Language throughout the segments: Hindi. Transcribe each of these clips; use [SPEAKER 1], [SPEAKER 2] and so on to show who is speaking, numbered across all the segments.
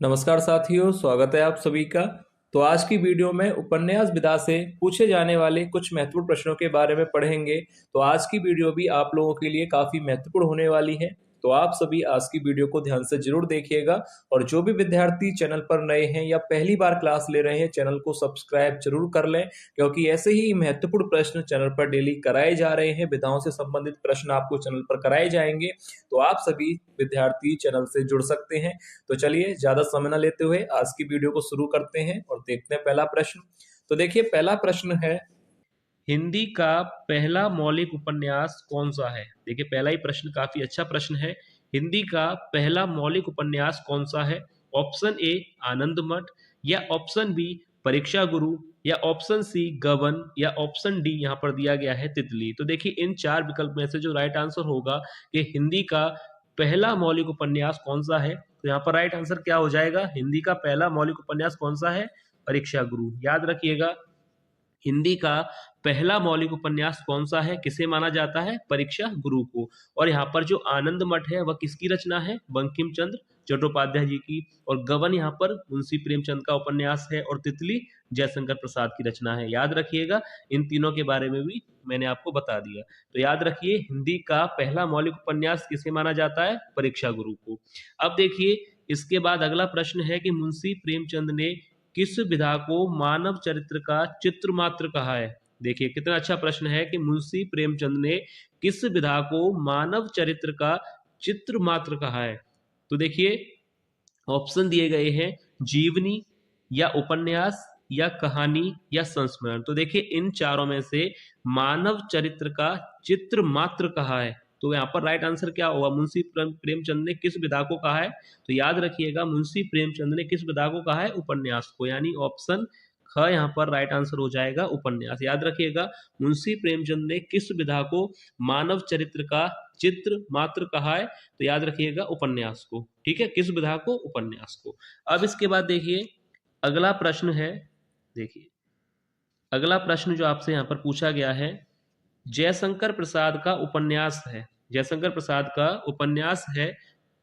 [SPEAKER 1] नमस्कार साथियों, स्वागत है आप सभी का। तो आज की वीडियो में उपन्यास विधा से पूछे जाने वाले कुछ महत्वपूर्ण प्रश्नों के बारे में पढ़ेंगे। तो आज की वीडियो भी आप लोगों के लिए काफी महत्वपूर्ण होने वाली है। तो आप सभी आज की वीडियो को ध्यान से जरूर देखिएगा। और जो भी विद्यार्थी चैनल पर नए हैं या पहली बार क्लास ले रहे हैं, चैनल को सब्सक्राइब जरूर कर लें, क्योंकि ऐसे ही महत्वपूर्ण प्रश्न चैनल पर डेली कराए जा रहे हैं। विधाओं से संबंधित प्रश्न आपको चैनल पर कराए जाएंगे, तो आप सभी विद्यार्थी चैनल से जुड़ सकते हैं। तो चलिए ज्यादा समय न लेते हुए आज की वीडियो को शुरू करते हैं और देखते हैं पहला प्रश्न। तो देखिए, पहला प्रश्न है, हिंदी का पहला मौलिक उपन्यास कौन सा है। देखिए, पहला ही प्रश्न काफी अच्छा प्रश्न है। हिंदी का पहला मौलिक उपन्यास कौन सा है। ऑप्शन ए आनंद मठ, या ऑप्शन बी परीक्षा गुरु, या ऑप्शन सी गबन, या ऑप्शन डी यहाँ पर दिया गया है तितली। तो देखिए, इन चार विकल्प में से जो राइट आंसर होगा कि हिंदी का पहला मौलिक उपन्यास कौन सा है, तो यहाँ पर राइट आंसर क्या हो जाएगा। हिंदी का पहला मौलिक उपन्यास कौन सा है, परीक्षा गुरु। याद रखिएगा, हिंदी का पहला मौलिक उपन्यास कौन सा है, किसे माना जाता है, परीक्षा गुरु को। और यहाँ पर जो आनंद मठ है वह किसकी रचना है, बंकिम चंद्र चट्टोपाध्याय जी की। और गबन यहाँ पर मुंशी प्रेमचंद का उपन्यास है, और तितली जयशंकर प्रसाद की रचना है। याद रखिएगा, इन तीनों के बारे में भी मैंने आपको बता दिया। तो याद रखिए, हिंदी का पहला मौलिक उपन्यास किसे माना जाता है, परीक्षा गुरु को। अब देखिए, इसके बाद अगला प्रश्न है कि मुंशी प्रेमचंद ने किस विधा को मानव चरित्र का चित्र मात्र कहा है। देखिए, कितना अच्छा प्रश्न है कि मुंशी प्रेमचंद ने किस विधा को मानव चरित्र का चित्र मात्र कहा है। तो देखिए, ऑप्शन दिए गए हैं, जीवनी, या उपन्यास, या कहानी, या संस्मरण। तो देखिए, इन चारों में से मानव चरित्र का चित्र मात्र कहा है, तो यहाँ पर राइट आंसर क्या होगा, मुंशी प्रेमचंद ने किस विधा को कहा है। तो याद रखिएगा, मुंशी प्रेमचंद ने किस विधा को कहा है, उपन्यास को। यानी ऑप्शन ख यहाँ पर राइट आंसर हो जाएगा, उपन्यास। याद रखिएगा, मुंशी प्रेमचंद ने किस विधा को मानव चरित्र का चित्र मात्र कहा है, तो याद रखिएगा उपन्यास को। ठीक है, किस विधा को, उपन्यास को। अब इसके बाद देखिए, अगला प्रश्न है, देखिए अगला प्रश्न जो आपसे यहाँ पर पूछा गया है, जयशंकर प्रसाद का उपन्यास है। जयशंकर प्रसाद का उपन्यास है,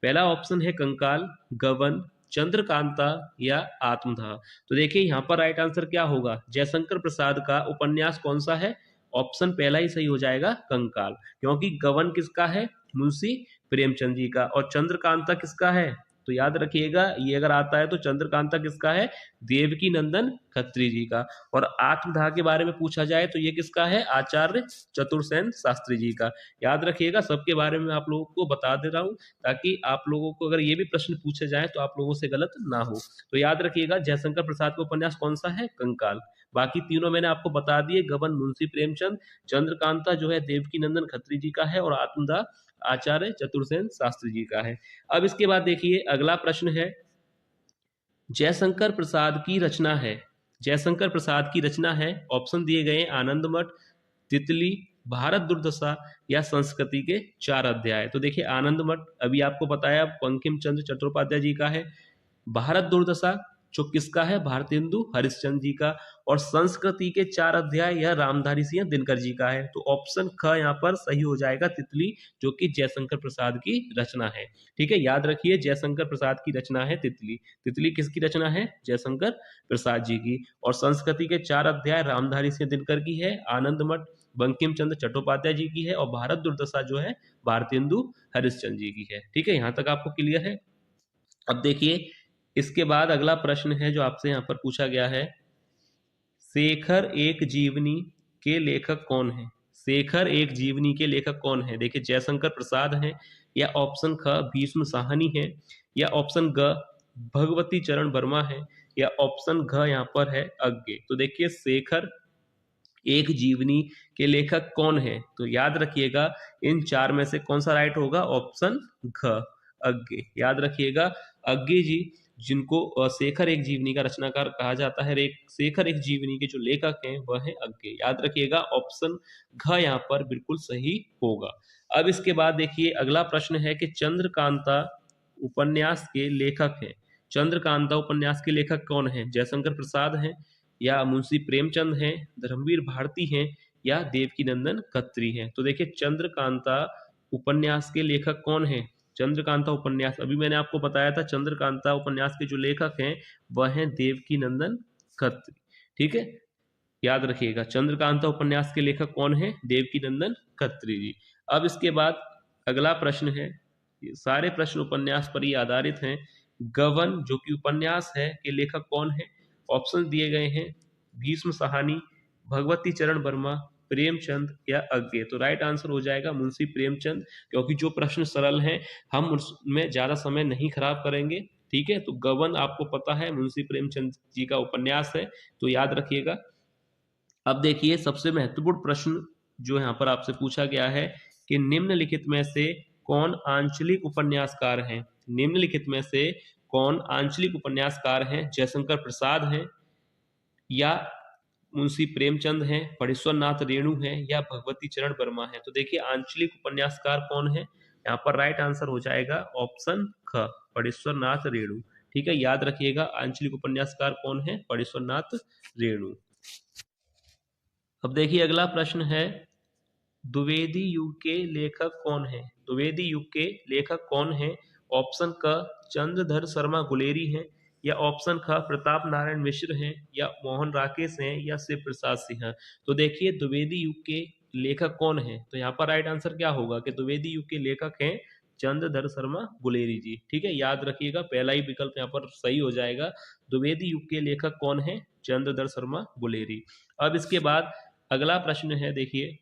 [SPEAKER 1] पहला ऑप्शन है कंकाल, गबन, चंद्रकांता, या आत्मदाह। तो देखिए, यहाँ पर राइट आंसर क्या होगा, जयशंकर प्रसाद का उपन्यास कौन सा है। ऑप्शन पहला ही सही हो जाएगा, कंकाल। क्योंकि गबन किसका है, मुंशी प्रेमचंद जी का। और चंद्रकांता किसका है, तो याद रखिएगा, ये अगर आता है तो चंद्रकांता किसका है, देवकी नंदन खत्री जी का। और आत्मदाह के बारे में पूछा जाए तो ये किसका है, आचार्य चतुर्सेन शास्त्री जी का। याद रखिएगा, सबके बारे में आप लोगों को बता दे रहा हूँ, ताकि आप लोगों को अगर ये भी प्रश्न पूछे जाए तो आप लोगों से गलत ना हो। तो याद रखिएगा, जयशंकर प्रसाद का उपन्यास कौन सा है, कंकाल। बाकी तीनों मैंने आपको बता दिए, गबन मुंशी प्रेमचंद, चंद्रकांता जो है देवकी नंदन खत्री जी का है, और आत्मदाह आचार्य चतुर्सेन शास्त्री जी का है। अब इसके बाद देखिए, अगला प्रश्न है, जयशंकर प्रसाद की रचना है। जयशंकर प्रसाद की रचना है, ऑप्शन दिए गए, आनंद मठ, तितली, भारत दुर्दशा, या संस्कृति के चार अध्याय। तो देखिए, आनंद मठ अभी आपको बताया बंकिम चंद्र चट्टोपाध्याय जी का है। भारत दुर्दशा जो किसका है, भारतेंदु हरिश्चंद्र जी का। और संस्कृति के चार अध्याय यह रामधारी सिंह दिनकर जी का है। तो ऑप्शन ख यहाँ पर सही हो जाएगा, तितली, जो कि जयशंकर प्रसाद की रचना है। ठीक है, याद रखिए, जयशंकर प्रसाद की रचना है तितली। तितली किसकी रचना है, जयशंकर प्रसाद जी की। और संस्कृति के चार अध्याय रामधारी सिंह दिनकर की है, आनंद मठ बंकिम चंद्र चट्टोपाध्याय जी की है, और भारत दुर्दशा जो है भारतेंदु हरिश्चंद्र जी की है। ठीक है, यहाँ तक आपको क्लियर है। अब देखिए, इसके बाद अगला प्रश्न है जो आपसे यहाँ पर पूछा गया है, शेखर एक जीवनी के लेखक कौन है। शेखर एक जीवनी के लेखक कौन है। देखिए, जयशंकर प्रसाद हैं, या ऑप्शन ख भीष्म साहनी है, या ऑप्शन ग भगवती चरण वर्मा है, या ऑप्शन घ यहाँ पर है अज्ञे। तो देखिए, शेखर एक जीवनी के लेखक कौन है, तो याद रखिएगा, इन चार में से कौन सा राइट होगा, ऑप्शन घ अज्ञे। याद रखिएगा, अज्ञे जी, जिनको शेखर एक जीवनी का रचनाकार कहा जाता है, शेखर एक जीवनी के जो लेखक हैं वह है अज्ञे। याद रखिएगा, ऑप्शन घ यहाँ पर बिल्कुल सही होगा। अब इसके बाद देखिए, अगला प्रश्न है कि चंद्रकांता उपन्यास के लेखक हैं। चंद्रकांता उपन्यास के लेखक कौन है, जयशंकर प्रसाद हैं, या मुंशी प्रेमचंद हैं, धर्मवीर भारती हैं, या देवकी नंदन खत्री हैं। तो देखिए, चंद्रकांता उपन्यास के लेखक कौन है, चंद्रकांता उपन्यास, अभी मैंने आपको बताया था चंद्रकांता उपन्यास के जो लेखक हैं वह हैं देवकीनंदन खत्री। ठीक है, याद रखिएगा चंद्रकांता उपन्यास के लेखक कौन है, देवकीनंदन खत्री जी। अब इसके बाद अगला प्रश्न है, ये सारे प्रश्न उपन्यास पर ही आधारित हैं। गबन जो कि उपन्यास है के लेखक कौन है? ऑप्शन दिए गए हैं भीष्म साहनी, भगवती चरण वर्मा, प्रेमचंद या अज्ञे। तो राइट आंसर हो जाएगा मुंशी प्रेमचंद, क्योंकि जो प्रश्न सरल हैं हम उसमें ज्यादा समय नहीं खराब करेंगे। ठीक है, तो गबन आपको पता है मुंशी प्रेमचंद जी का उपन्यास है, तो याद रखिएगा। अब देखिए सबसे महत्वपूर्ण प्रश्न जो यहाँ पर आपसे पूछा गया है कि निम्नलिखित में से कौन आंचलिक उपन्यासकार हैं? निम्नलिखित में से कौन आंचलिक उपन्यासकार हैं? जयशंकर प्रसाद हैं या मुंशी प्रेमचंद हैं, परेश्वर नाथ रेणु हैं या भगवती चरण वर्मा हैं? तो देखिए आंचलिक उपन्यासकार कौन है, यहाँ पर राइट आंसर हो जाएगा ऑप्शन ख, परेश्वर नाथ रेणु। ठीक है, याद रखिएगा आंचलिक उपन्यासकार कौन है, परेश्वर नाथ रेणु। अब देखिए अगला प्रश्न है, द्विवेदी युग के लेखक कौन है? द्विवेदी युग के लेखक कौन है? ऑप्शन क चंद्रधर शर्मा गुलेरी हैं या ऑप्शन ख प्रताप नारायण मिश्र हैं या मोहन राकेश हैं या शिव प्रसाद सिंह हैं। तो देखिए द्विवेदी युग के लेखक कौन है, तो यहाँ पर राइट आंसर क्या होगा कि द्विवेदी युग के लेखक हैं चंद्रधर शर्मा गुलेरी जी। ठीक है, याद रखिएगा पहला ही विकल्प यहाँ पर सही हो जाएगा। द्विवेदी युग के लेखक कौन है? चंद्रधर शर्मा गुलेरी। अब इसके बाद अगला प्रश्न है, देखिए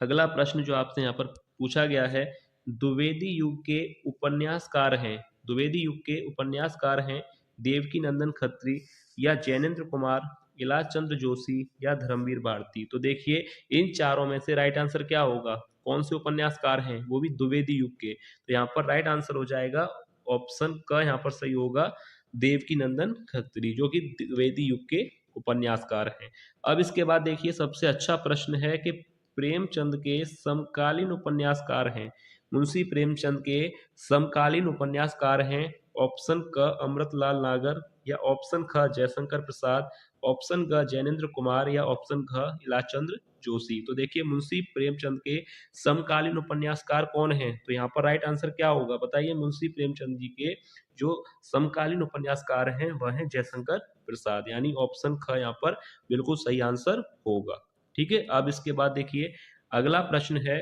[SPEAKER 1] अगला प्रश्न जो आपसे यहाँ पर पूछा गया है, द्विवेदी युग के उपन्यासकार हैं, द्विवेदी युग के उपन्यासकार हैं देवकीनंदन खत्री या जैनेन्द्र कुमार, इलाज चंद्र जोशी या धर्मवीर भारती। तो देखिए इन चारों में से राइट आंसर क्या होगा, कौन से उपन्यासकार हैं, वो भी द्विवेदी युग के। तो यहाँ पर राइट आंसर हो जाएगा ऑप्शन क, यहाँ पर सही होगा देवकीनंदन खत्री, जो कि द्विवेदी युग के उपन्यासकार हैं। अब इसके बाद देखिए सबसे अच्छा प्रश्न है कि प्रेमचंद के समकालीन उपन्यासकार हैं, मुंशी प्रेमचंद के समकालीन उपन्यासकार हैं ऑप्शन क अमृतलाल नागर या ऑप्शन ख जयशंकर प्रसाद, ऑप्शन ग जैनेन्द्र कुमार या ऑप्शन घ इलाचंद्र जोशी। तो देखिए मुंशी प्रेमचंद के समकालीन उपन्यासकार कौन हैं, तो यहाँ पर राइट आंसर क्या होगा बताइए। मुंशी प्रेमचंद जी के जो समकालीन उपन्यासकार हैं वह हैं जयशंकर प्रसाद, यानी ऑप्शन ख यहाँ पर बिल्कुल सही आंसर होगा। ठीक है, अब इसके बाद देखिए अगला प्रश्न है,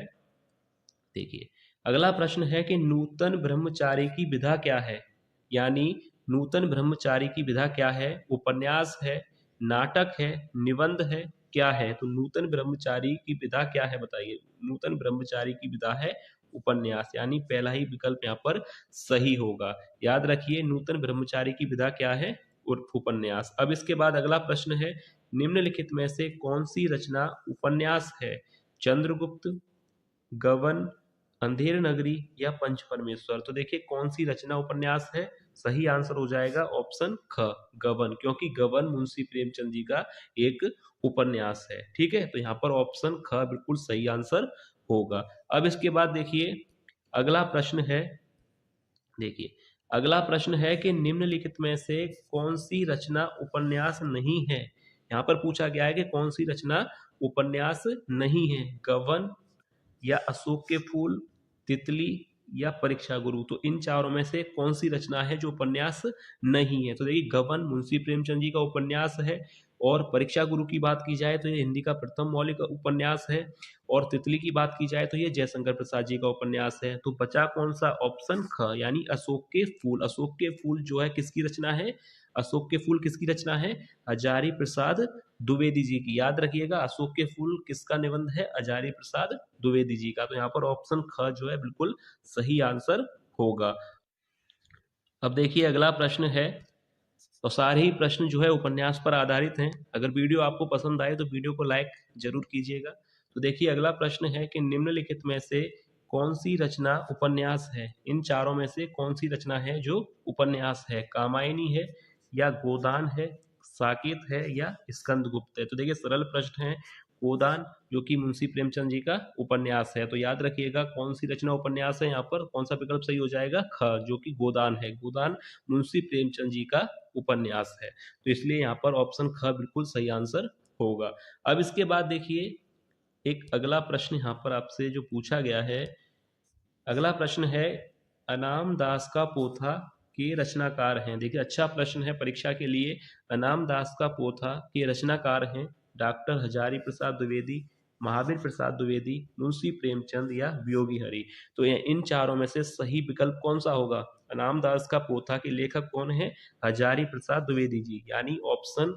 [SPEAKER 1] देखिए अगला प्रश्न है कि नूतन ब्रह्मचारी की विधा क्या है, यानी नूतन ब्रह्मचारी की विधा क्या है, उपन्यास है, नाटक है, निबंध है, क्या है? तो नूतन ब्रह्मचारी की विधा क्या है बताइए। नूतन ब्रह्मचारी की विधा है उपन्यास, यानी पहला ही विकल्प यहाँ पर सही होगा। याद रखिए नूतन ब्रह्मचारी की विधा क्या है, उपन्यास। अब इसके बाद अगला प्रश्न है, निम्नलिखित में से कौन सी रचना उपन्यास है? चंद्रगुप्त, गबन, अंधेर नगरी या पंच परमेश्वर। तो देखिए कौन सी रचना उपन्यास है, सही आंसर हो जाएगा ऑप्शन ख गबन, क्योंकि गबन मुंशी प्रेमचंद जी का एक उपन्यास है। ठीक है, तो यहाँ पर ऑप्शन ख बिल्कुल सही आंसर होगा। अब इसके बाद देखिए अगला प्रश्न है, देखिए अगला प्रश्न है कि निम्नलिखित में से कौन सी रचना उपन्यास नहीं है। यहाँ पर पूछा गया है कि कौन सी रचना उपन्यास नहीं है, गबन या अशोक के फूल, तितली या परीक्षा गुरु। तो इन चारों में से कौन सी रचना है जो उपन्यास नहीं है? तो देखिए गबन मुंशी प्रेमचंद जी का उपन्यास है, और परीक्षा गुरु की बात की जाए तो ये हिंदी का प्रथम मौलिक उपन्यास है, और तितली की बात की जाए तो ये जयशंकर प्रसाद जी का उपन्यास है। तो बचा कौन सा, ऑप्शन ख यानी अशोक के फूल। अशोक के फूल जो है किसकी रचना है, अशोक के फूल किसकी रचना है, हजारी प्रसाद द्विवेदी जी की। याद रखिएगा अशोक के फूल किसका निबंध है, हजारी प्रसाद द्विवेदी जी का। तो यहाँ पर ऑप्शन ख जो है बिल्कुल सही आंसर होगा। अब देखिए अगला प्रश्न है, तो सारे ही प्रश्न जो है उपन्यास पर आधारित हैं। अगर वीडियो आपको पसंद आए तो वीडियो को लाइक जरूर कीजिएगा। तो देखिए अगला प्रश्न है कि निम्नलिखित में से कौन सी रचना उपन्यास है, इन चारों में से कौन सी रचना है जो उपन्यास है, कामायनी है या गोदान है, साकेत है या स्कंदगुप्त है। तो देखिए सरल प्रश्न है, गोदान जो कि मुंशी प्रेमचंद जी का उपन्यास है। तो याद रखिएगा कौन सी रचना उपन्यास है, यहाँ पर कौन सा विकल्प सही हो जाएगा, ख जो कि गोदान है। गोदान मुंशी प्रेमचंद जी का उपन्यास है, तो इसलिए यहाँ पर ऑप्शन ख बिल्कुल सही आंसर होगा। अब इसके बाद देखिए एक अगला प्रश्न यहाँ पर आपसे जो पूछा गया है अगला प्रश्न है, अनाम दास का पोथा के रचनाकार हैं। देखिए अच्छा प्रश्न है परीक्षा के लिए। अनाम दास का पोथा के रचनाकार हैं डॉक्टर हजारी प्रसाद द्विवेदी, महावीर प्रसाद द्विवेदी, मुंशी प्रेमचंद या वियोगी हरि। तो इन चारों में से सही विकल्प कौन सा होगा? अनाम दास का पोथा के लेखक कौन है? हजारी प्रसाद द्विवेदी जी, यानी ऑप्शन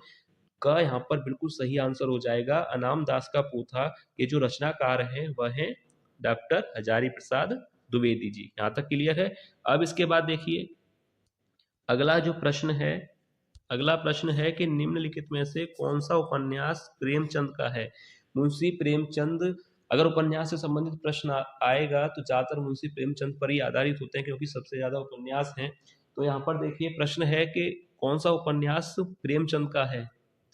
[SPEAKER 1] का यहाँ पर बिल्कुल सही आंसर हो जाएगा। अनाम दास का पोथा के जो रचनाकार हैं वह है डॉक्टर हजारी प्रसाद द्विवेदी जी। यहाँ तक क्लियर है। अब इसके बाद देखिए अगला जो प्रश्न है, अगला प्रश्न है कि निम्नलिखित में से कौन सा उपन्यास प्रेमचंद का है? मुंशी प्रेमचंद, अगर उपन्यास से संबंधित प्रश्न आएगा तो ज्यादातर मुंशी प्रेमचंद पर ही आधारित होते हैं क्योंकि सबसे ज्यादा उपन्यास हैं। तो यहाँ पर देखिए प्रश्न है कि कौन सा उपन्यास प्रेमचंद का है?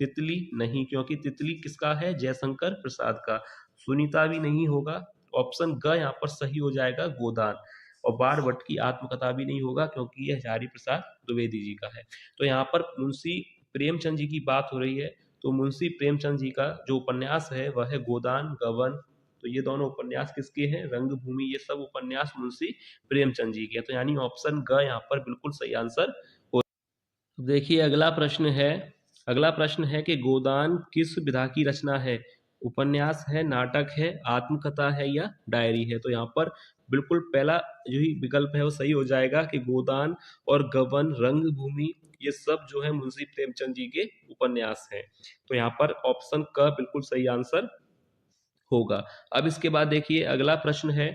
[SPEAKER 1] तितली नहीं, क्योंकि तितली किसका है? जयशंकर प्रसाद का। सुनीता भी नहीं होगा। ऑप्शन ग यहाँ पर सही हो जाएगा, गोदान। और बाण भट्ट की आत्मकथा भी नहीं होगा क्योंकि यह हजारी प्रसाद द्विवेदी जी का है। तो यहाँ पर मुंशी प्रेमचंद जी की बात हो रही है, तो मुंशी प्रेमचंद जी का जो उपन्यास है वह है गोदान, गबन। तो ये दोनों उपन्यास किसके हैं? रंगभूमि। ये सब उपन्यास मुंशी प्रेमचंद जी के। तो यानी ऑप्शन ग यहाँ पर बिल्कुल सही आंसर हो। देखिए अगला प्रश्न है, अगला प्रश्न है कि गोदान किस विधा की रचना है? उपन्यास है, नाटक है, आत्मकथा है या डायरी है? तो यहाँ पर बिल्कुल पहला जो ही विकल्प है वो सही हो जाएगा कि गोदान और गबन, रंगभूमि, ये सब जो है मुंशी प्रेमचंद जी के उपन्यास हैं। तो यहाँ पर ऑप्शन क बिल्कुल सही आंसर होगा। अब इसके बाद देखिए अगला प्रश्न है,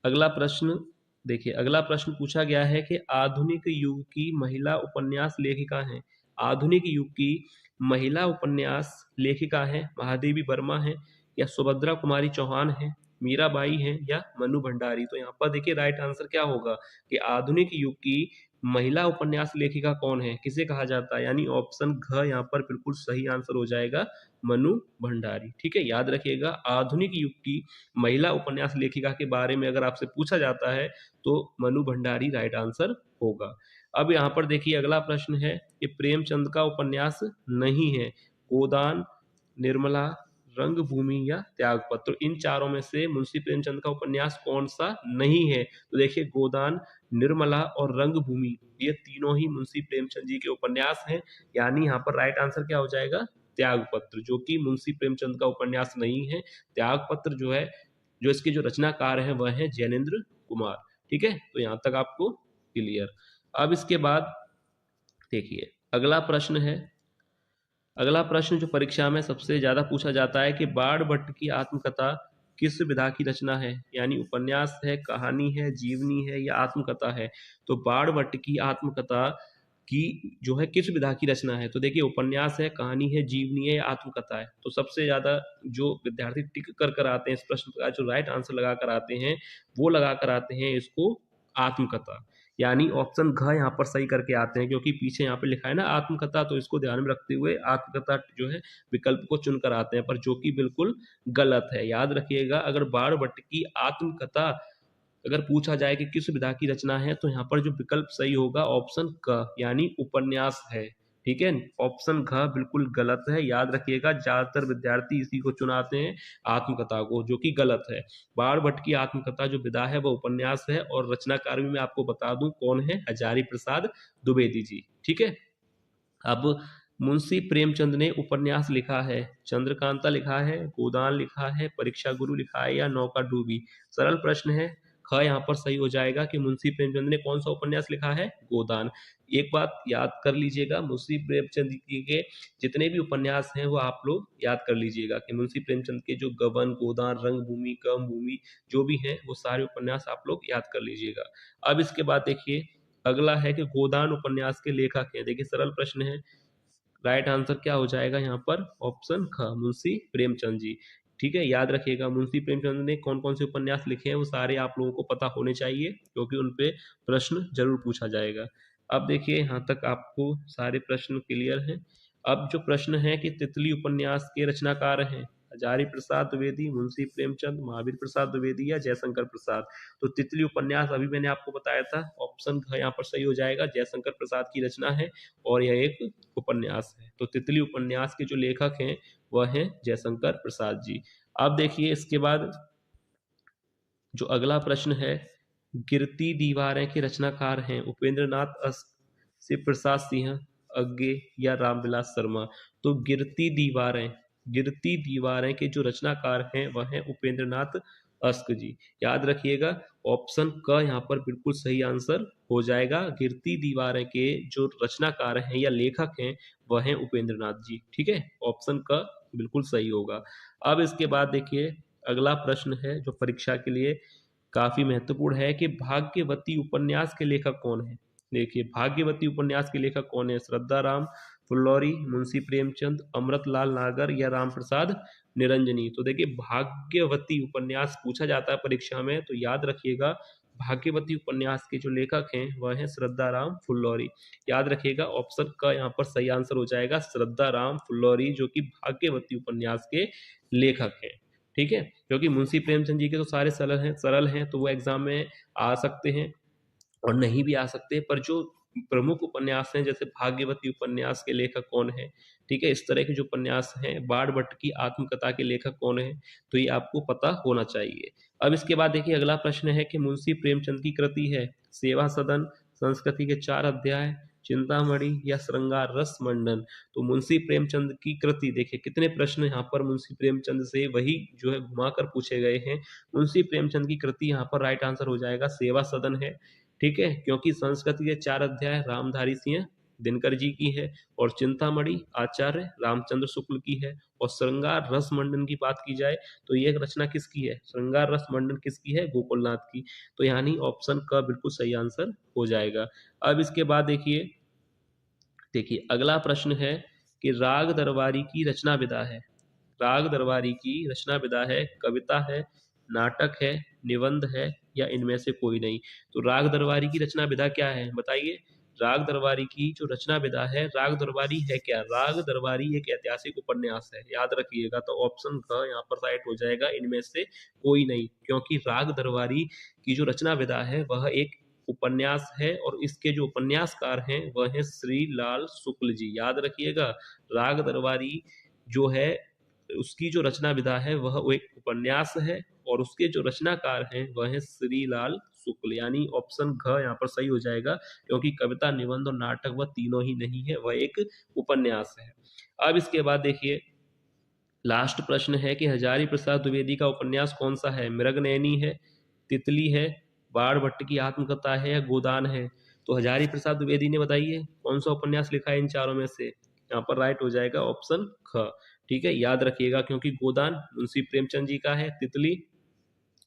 [SPEAKER 1] अगला प्रश्न देखिए अगला प्रश्न पूछा गया है कि आधुनिक युग की महिला उपन्यास लेखिका हैं। आधुनिक युग की महिला उपन्यास लेखिका हैं महादेवी वर्मा है या सुभद्रा कुमारी चौहान है, मीराबाई है या मनु भंडारी। तो यहाँ पर देखिए राइट आंसर क्या होगा कि आधुनिक युग की महिला उपन्यास लेखिका कौन है, किसे कहा जाता है? यानी ऑप्शन घ यहाँ पर बिल्कुल सही आंसर हो जाएगा, मनु भंडारी। ठीक है, याद रखिएगा आधुनिक युग की महिला उपन्यास लेखिका के बारे में अगर आपसे पूछा जाता है तो मनु भंडारी राइट आंसर होगा। अब यहाँ पर देखिए अगला प्रश्न है कि प्रेमचंद का उपन्यास नहीं है गोदान, निर्मला, रंगभूमि या त्यागपत्र। इन चारों में से मुंशी प्रेमचंद का उपन्यास कौन सा नहीं है? तो देखिए गोदान, निर्मला और रंगभूमि, ये तीनों ही मुंशी प्रेमचंद जी के उपन्यास हैं। यानी यहाँ पर राइट आंसर क्या हो जाएगा? त्यागपत्र, जो कि मुंशी प्रेमचंद का उपन्यास नहीं है। त्यागपत्र जो है, जो इसके जो रचनाकार हैं वह है जैनेन्द्र कुमार। ठीक है, तो यहाँ तक आपको क्लियर। अब इसके बाद देखिए अगला प्रश्न है, अगला प्रश्न जो परीक्षा में सबसे ज्यादा पूछा जाता है कि बाण भट्ट की आत्मकथा किस विधा की रचना है? यानी उपन्यास है, कहानी है, जीवनी है या आत्मकथा है? तो बाण भट्ट की आत्मकथा की जो है किस विधा की रचना है? तो देखिए उपन्यास है, कहानी है, जीवनी है या आत्मकथा है? तो सबसे ज्यादा जो विद्यार्थी टिक कर कर आते हैं इस प्रश्न का जो राइट आंसर लगा कर आते हैं वो लगा कर आते हैं इसको आत्मकथा। यानी ऑप्शन घ यहाँ पर सही करके आते हैं क्योंकि पीछे यहाँ पे लिखा है ना आत्मकथा, तो इसको ध्यान में रखते हुए आत्मकथा जो है विकल्प को चुन कर आते हैं, पर जो कि बिल्कुल गलत है। याद रखिएगा अगर बाण भट्ट की आत्मकथा अगर पूछा जाए कि किस विधा की रचना है तो यहाँ पर जो विकल्प सही होगा ऑप्शन क यानी उपन्यास है। ठीक है, ऑप्शन घ बिल्कुल गलत है। याद रखिएगा ज्यादातर विद्यार्थी इसी को चुनाते हैं आत्मकथा को, जो कि गलत है। बाण भट्ट की आत्मकथा जो विधा है वह उपन्यास है और रचनाकार भी मैं आपको बता दूं कौन है, हजारी प्रसाद द्विवेदी जी। ठीक है, अब मुंशी प्रेमचंद ने उपन्यास लिखा है, चंद्रकांता लिखा है, गोदान लिखा है, परीक्षा गुरु लिखा है या नौका डूबी? सरल प्रश्न है, ख यहाँ पर सही हो जाएगा कि मुंशी प्रेमचंद ने कौन सा उपन्यास लिखा है? गोदान। एक बात याद कर लीजिएगा, मुंशी प्रेमचंद जी के जितने भी उपन्यास हैं वो आप लोग याद कर लीजिएगा कि मुंशी प्रेमचंद के जो गबन, गोदान, रंगभूमि, कर्मभूमि जो भी हैं वो सारे उपन्यास आप लोग याद कर लीजिएगा। अब इसके बाद देखिए अगला है कि गोदान उपन्यास के लेखक हैं। देखिए सरल प्रश्न है, राइट आंसर क्या हो जाएगा यहाँ पर? ऑप्शन ख मुंशी प्रेमचंद जी। ठीक है, याद रखिएगा मुंशी प्रेमचंद ने कौन कौन से उपन्यास लिखे हैं वो सारे आप लोगों को पता होने चाहिए क्योंकि उन पे प्रश्न जरूर पूछा जाएगा। अब देखिए यहाँ तक आपको सारे प्रश्न क्लियर हैं। अब जो प्रश्न है कि तितली उपन्यास के रचनाकार हैं हजारी प्रसाद द्विवेदी, मुंशी प्रेमचंद, महावीर प्रसाद द्विवेदी या जयशंकर प्रसाद? तो तितली उपन्यास अभी मैंने आपको बताया था, ऑप्शन घ यहाँ पर सही हो जाएगा, जयशंकर प्रसाद की रचना है और यह एक उपन्यास है। तो तितली उपन्यास के जो लेखक हैं वह हैं जयशंकर प्रसाद जी। अब देखिए इसके बाद जो अगला प्रश्न है गिरती दीवारें के रचनाकार हैं उपेंद्रनाथ अस्त, शिव प्रसाद सिंह अग्गे या रामविलास शर्मा। तो गिरती दीवारें के जो रचनाकार हैं वह हैं उपेंद्रनाथ अस्क जी। याद रखिएगा ऑप्शन क यहाँ पर बिल्कुल सही आंसर हो जाएगा। गिरती दीवारें के जो रचनाकार हैं या लेखक हैं वह हैं उपेंद्रनाथ जी। ठीक है, ऑप्शन क बिल्कुल सही होगा। अब इसके बाद देखिए अगला प्रश्न है जो परीक्षा के लिए काफी महत्वपूर्ण है कि भाग्यवती उपन्यास के लेखक कौन है। देखिए भाग्यवती उपन्यास के लेखक कौन है, श्रद्धाराम फुल्लौरी, मुंशी प्रेमचंद, अमृतलाल नागर या रामप्रसाद निरंजनी। तो देखिए भाग्यवती उपन्यास पूछा जाता है परीक्षा में, तो याद रखिएगा भाग्यवती उपन्यास के जो लेखक हैं वह हैं श्रद्धाराम फुल्लौरी। याद रखिएगा ऑप्शन का यहाँ पर सही आंसर हो जाएगा श्रद्धाराम फुल्लौरी, जो कि भाग्यवती उपन्यास के लेखक हैं। ठीक है, क्योंकि मुंशी प्रेमचंद जी के तो सारे सरल हैं तो वो एग्जाम में आ सकते हैं और नहीं भी आ सकते, पर जो प्रमुख उपन्यास हैं जैसे भाग्यवती उपन्यास के लेखक कौन है, ठीक है, इस तरह के जो उपन्यास हैं, बाण भट्ट की आत्मकथा के लेखक कौन है, तो ये आपको पता होना चाहिए। अब इसके बाद देखिए अगला प्रश्न है कि मुंशी प्रेमचंद की कृति है सेवा सदन, संस्कृति के 4 अध्याय, चिंतामणि या श्रृंगार रस मंडन। तो मुंशी प्रेमचंद की कृति, देखिए कितने प्रश्न यहाँ पर मुंशी प्रेमचंद से वही जो है घुमाकर पूछे गए हैं। मुंशी प्रेमचंद की कृति यहाँ पर राइट आंसर हो जाएगा सेवा सदन है। ठीक है, क्योंकि संस्कृति के 4 अध्याय रामधारी सिंह दिनकर जी की है और चिंतामणि आचार्य रामचंद्र शुक्ल की है और श्रृंगार रस मंडन की बात की जाए तो ये रचना किसकी है, श्रृंगार रस मंडन किसकी है, गोकुलनाथ की। तो यानी ऑप्शन का बिल्कुल सही आंसर हो जाएगा। अब इसके बाद देखिए अगला प्रश्न है कि राग दरबारी की रचना विधा है। राग दरबारी की रचना विधा है कविता है, नाटक है, निबंध है या इनमें से कोई नहीं। तो राग दरबारी की रचना विधा क्या है बताइए। राग दरबारी की जो रचना विधा है, राग दरबारी है क्या, राग दरबारी एक ऐतिहासिक उपन्यास है। याद रखिएगा तो ऑप्शन का यहाँ पर राइट हो जाएगा इनमें से कोई नहीं, क्योंकि राग दरबारी की जो रचना विधा है वह एक उपन्यास है और इसके जो उपन्यासकार हैं वह हैं श्री लाल शुक्ल जी। याद रखिएगा राग दरबारी जो है उसकी जो रचना विधा है वह एक उपन्यास है और उसके जो रचनाकार हैं वह हैं श्रीलाल शुक्ल। यानी ऑप्शन घ यहाँ पर सही हो जाएगा, क्योंकि कविता निबंध और नाटक वह तीनों ही नहीं है, वह एक उपन्यास है। अब इसके बाद देखिए लास्ट प्रश्न है कि हजारी प्रसाद द्विवेदी का उपन्यास कौन सा है, मृगनयनी है, तितली है, बाण भट्ट की आत्मकथा है या गोदान है। तो हजारी प्रसाद द्विवेदी ने बताइए कौन सा उपन्यास लिखा है इन चारों में से। यहाँ पर राइट हो जाएगा ऑप्शन ख। ठीक है, याद रखिएगा क्योंकि गोदान मुंशी प्रेमचंद जी का है, तितली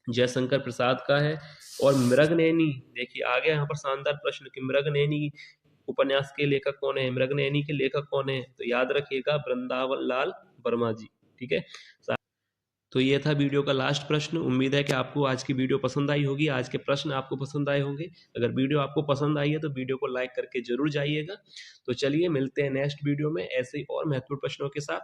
[SPEAKER 1] जयशंकर प्रसाद का है और मृगनयनी, देखिए आ गया यहाँ पर शानदार प्रश्न कि मृगनयनी उपन्यास के लेखक कौन है, मृगनयनी के लेखक कौन है, तो याद रखिएगा वृंदावन लाल वर्मा जी। ठीक है, तो ये था वीडियो का लास्ट प्रश्न। उम्मीद है कि आपको आज की वीडियो पसंद आई होगी, आज के प्रश्न आपको पसंद आए होंगे। अगर वीडियो आपको पसंद आई है तो वीडियो को लाइक करके जरूर जाइएगा। तो चलिए मिलते हैं नेक्स्ट वीडियो में ऐसे ही और महत्वपूर्ण प्रश्नों के साथ।